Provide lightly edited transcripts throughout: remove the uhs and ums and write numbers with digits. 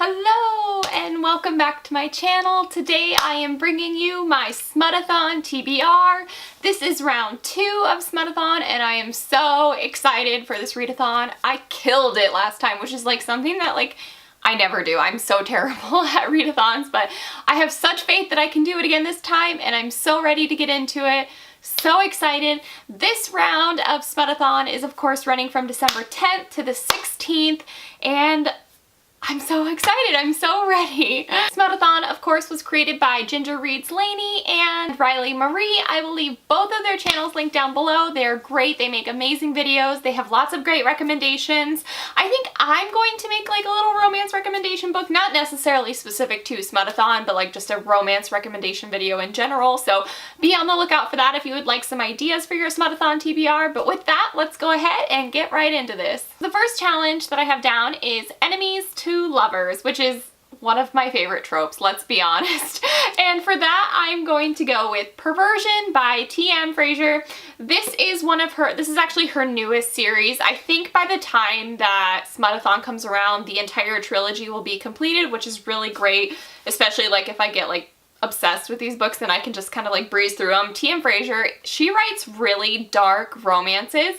Hello and welcome back to my channel. Today I am bringing you my SmutAthon TBR. This is round 2 of SmutAthon and I am so excited for this readathon. I killed it last time, which is like something that I never do. I'm so terrible at readathons, but I have such faith that I can do it again this time and I'm so ready to get into it. So excited. This round of SmutAthon is of course running from December 10th to the 16th and I'm so excited. I'm so ready. SmutAthon, of course, was created by Ginger Reads Laney and Riley Marie. I will leave both of their channels linked down below. They're great. They make amazing videos. They have lots of great recommendations. I think I'm going to make like a little romance recommendation book, not necessarily specific to SmutAthon, but like just a romance recommendation video in general. So be on the lookout for that if you would like some ideas for your SmutAthon TBR. But with that, let's go ahead and get right into this. The first challenge that I have down is enemies to lovers, which is one of my favorite tropes, let's be honest. And for that, I'm going to go with Perversion by T.M. Frazier. This is actually her newest series. I think by the time that SmutAthon comes around, the entire trilogy will be completed, which is really great, especially like if I get like obsessed with these books, then I can just kind of like breeze through them. T.M. Frazier, she writes really dark romances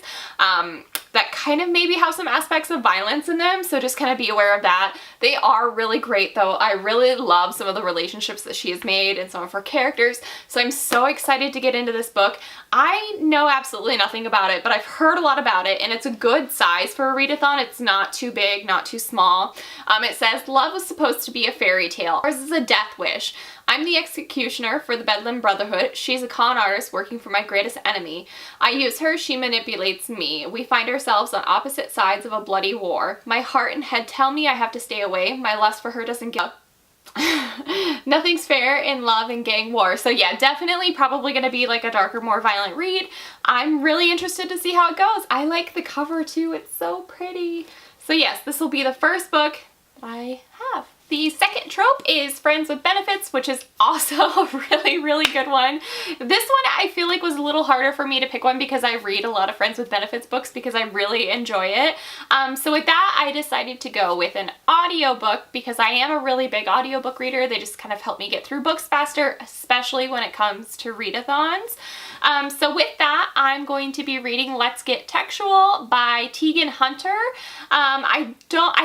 that kind of maybe have some aspects of violence in them, so just kind of be aware of that. They are really great though. I really love some of the relationships that she has made and some of her characters, so I'm so excited to get into this book. I know absolutely nothing about it, but I've heard a lot about it and it's a good size for a readathon. It's not too big, not too small. It says, love was supposed to be a fairy tale. Ours is a death wish. I'm the executioner for the Bedlam Brotherhood. She's a con artist working for my greatest enemy. I use her, she manipulates me. We find ourselves on opposite sides of a bloody war. My heart and head tell me I have to stay away. My lust for her doesn't give up. Nothing's fair in love and gang war. So yeah, definitely probably going to be like a darker, more violent read. I'm really interested to see how it goes. I like the cover too. It's so pretty. So yes, this will be the first book that I have. The second trope is Friends with Benefits, which is also a really, really good one. This one I feel like was a little harder for me to pick one because I read a lot of Friends with Benefits books because I really enjoy it. So with that, I decided to go with an audiobook because I am a really big audiobook reader. They just kind of help me get through books faster, especially when it comes to readathons. So with that, I'm going to be reading Let's Get Textual by Tegan Hunter. I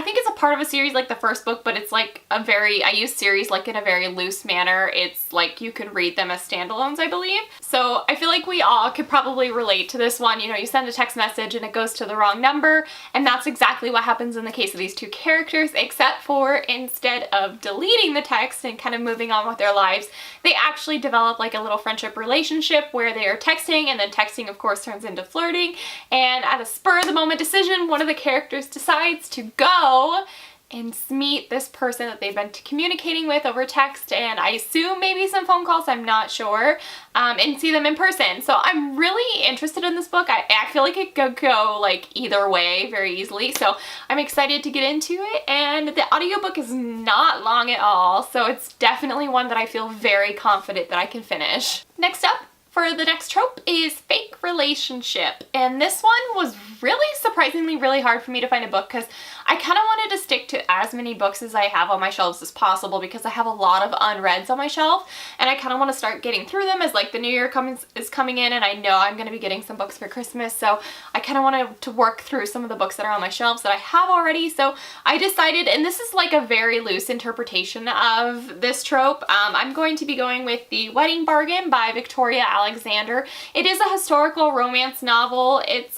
think it's a part of a series like the first book, but it's like I use series like in a very loose manner. It's like you can read them as standalones, I believe. So I feel like we all could probably relate to this one. You know, you send a text message and it goes to the wrong number, and that's exactly what happens in the case of these two characters, except for instead of deleting the text and kind of moving on with their lives, they actually develop like a little friendship relationship where they are texting, and then texting of course turns into flirting, and at a spur of the moment decision, one of the characters decides to go and meet this person that they've been communicating with over text, and I assume maybe some phone calls, I'm not sure, and see them in person. So I'm really interested in this book. I feel like it could go like either way very easily, so I'm excited to get into it, and the audiobook is not long at all, so it's definitely one that I feel very confident that I can finish. Next up, for the next trope is fake relationship, and this one was really surprisingly really hard for me to find a book because I kind of wanted to stick to as many books as I have on my shelves as possible because I have a lot of unreads on my shelf and I kind of want to start getting through them as like the new year is coming in, and I know I'm going to be getting some books for Christmas, so I kind of wanted to work through some of the books that are on my shelves that I have already. So I decided, and this is like a very loose interpretation of this trope, I'm going to be going with The Wedding Bargain by Victoria Alexander. It is a historical romance novel. It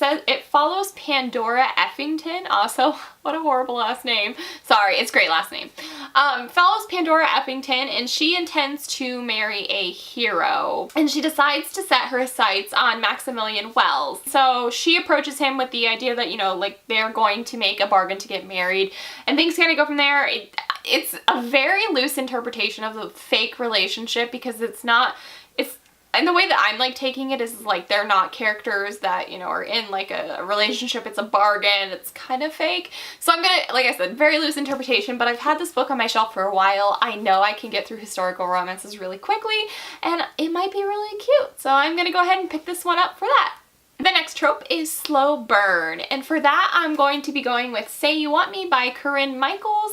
follows Pandora Effington. Also, what a horrible last name. Sorry, it's a great last name. Follows Pandora Effington, and she intends to marry a hero. And she decides to set her sights on Maximilian Wells. So she approaches him with the idea that, you know, like they're going to make a bargain to get married, and things kind of go from there. It's a very loose interpretation of the fake relationship because and the way that I'm like taking it is like they're not characters that, you know, are in like a relationship. It's a bargain. It's kind of fake. So I'm gonna, like I said, very loose interpretation, but I've had this book on my shelf for a while. I know I can get through historical romances really quickly, and it might be really cute. So I'm gonna go ahead and pick this one up for that. The next trope is slow burn, and for that I'm going to be going with Say You Want Me by Corinne Michaels.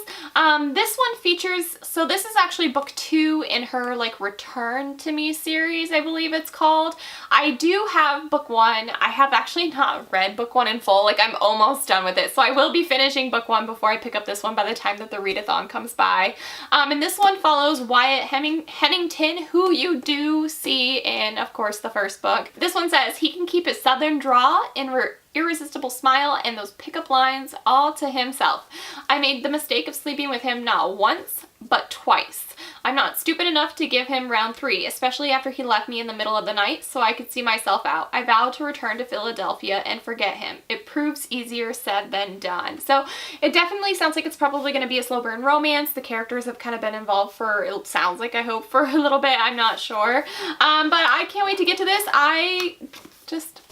This one features, so this is actually book 2 in her like Return to Me series, I believe it's called. I do have book 1. I have actually not read book 1 in full, like I'm almost done with it, so I will be finishing book 1 before I pick up this one by the time that the readathon comes by. And this one follows Wyatt Hennington, who you do see in, of course, the first book. This one says he can keep his southern drawl and irresistible smile and those pickup lines all to himself. I made the mistake of sleeping with him not once, but twice. I'm not stupid enough to give him round 3, especially after he left me in the middle of the night so I could see myself out. I vow to return to Philadelphia and forget him. It proves easier said than done. So it definitely sounds like it's probably going to be a slow burn romance. The characters have kind of been involved for, it sounds like, I hope, for a little bit. I'm not sure. But I can't wait to get to this.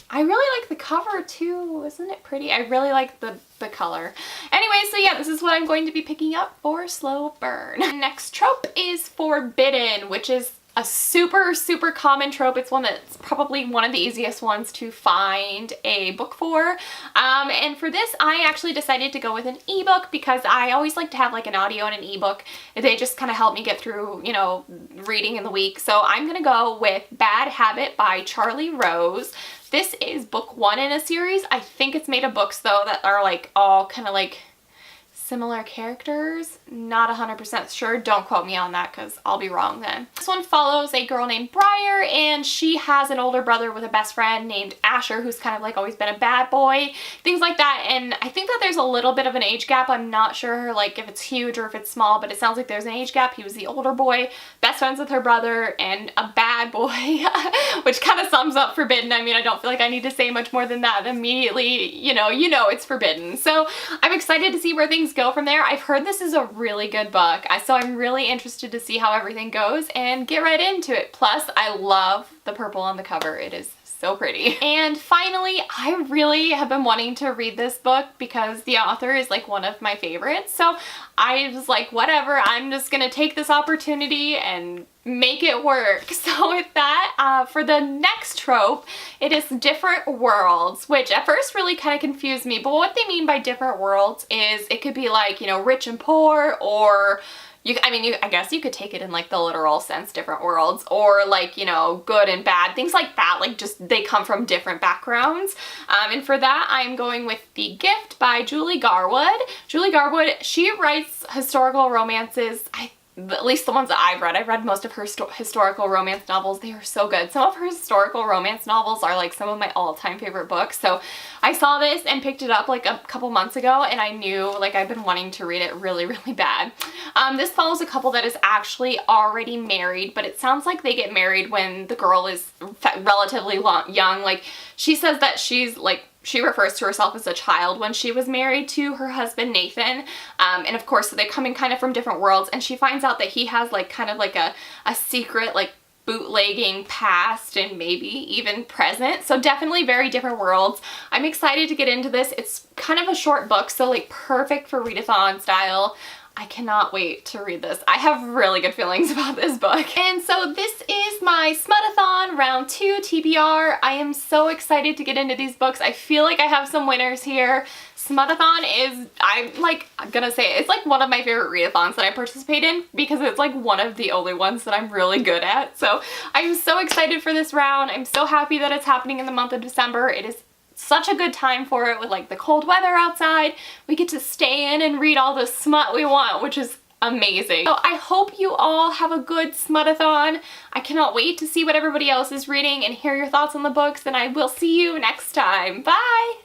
I really like the cover too. Isn't it pretty? I really like the color. Anyway, so yeah, this is what I'm going to be picking up for slow burn. Next trope is forbidden, which is a super, super common trope. It's one that's probably one of the easiest ones to find a book for. And for this, I actually decided to go with an ebook because I always like to have like an audio and an ebook. They just kind of help me get through, you know, reading in the week. So I'm gonna go with Bad Habit by Charlie Rose. This is book 1 in a series. I think it's made of books though that are like all kind of like similar characters. Not 100% sure. Don't quote me on that because I'll be wrong then. This one follows a girl named Briar, and she has an older brother with a best friend named Asher who's kind of like always been a bad boy, things like that. And I think that there's a little bit of an age gap. I'm not sure like if it's huge or if it's small, but it sounds like there's an age gap. He was the older boy, best friends with her brother, and a bad boy, which kind of sums up forbidden. I mean, I don't feel like I need to say much more than that. Immediately, you know it's forbidden. So I'm excited to see where things go from there. I've heard this is a really good book, so I'm really interested to see how everything goes and get right into it. Plus, I love the purple on the cover. It is so pretty. And finally, I really have been wanting to read this book because the author is like one of my favorites. So I was like, whatever, I'm just gonna take this opportunity and make it work. So with that, for the next trope, it is different worlds, which at first really kind of confused me. But what they mean by different worlds is it could be like, you know, rich and poor, or I guess you could take it in like the literal sense, different worlds, or like, you know, good and bad, things like that, like just they come from different backgrounds. And for that, I'm going with The Gift by Julie Garwood. Julie Garwood, she writes historical romances, at least the ones that I've read most of her historical romance novels. They are so good. Some of her historical romance novels are like some of my all-time favorite books. So I saw this and picked it up like a couple months ago, and I knew like I've been wanting to read it really, really bad. This follows a couple that is actually already married, but it sounds like they get married when the girl is relatively young. Like she says that she refers to herself as a child when she was married to her husband, Nathan. And of course, so they come in kind of from different worlds, and she finds out that he has like kind of like a secret like bootlegging past and maybe even present. So definitely very different worlds. I'm excited to get into this. It's kind of a short book, so like perfect for readathon style. I cannot wait to read this. I have really good feelings about this book. And so this is my Smut-a-thon round 2 TBR. I am so excited to get into these books. I feel like I have some winners here. Smut-a-thon is, I'm gonna say, it's like one of my favorite readathons that I participate in because it's like one of the only ones that I'm really good at. So I'm so excited for this round. I'm so happy that it's happening in the month of December. It is such a good time for it with like the cold weather outside. We get to stay in and read all the smut we want, which is amazing. So I hope you all have a good Smut-a-thon. I cannot wait to see what everybody else is reading and hear your thoughts on the books, and I will see you next time. Bye!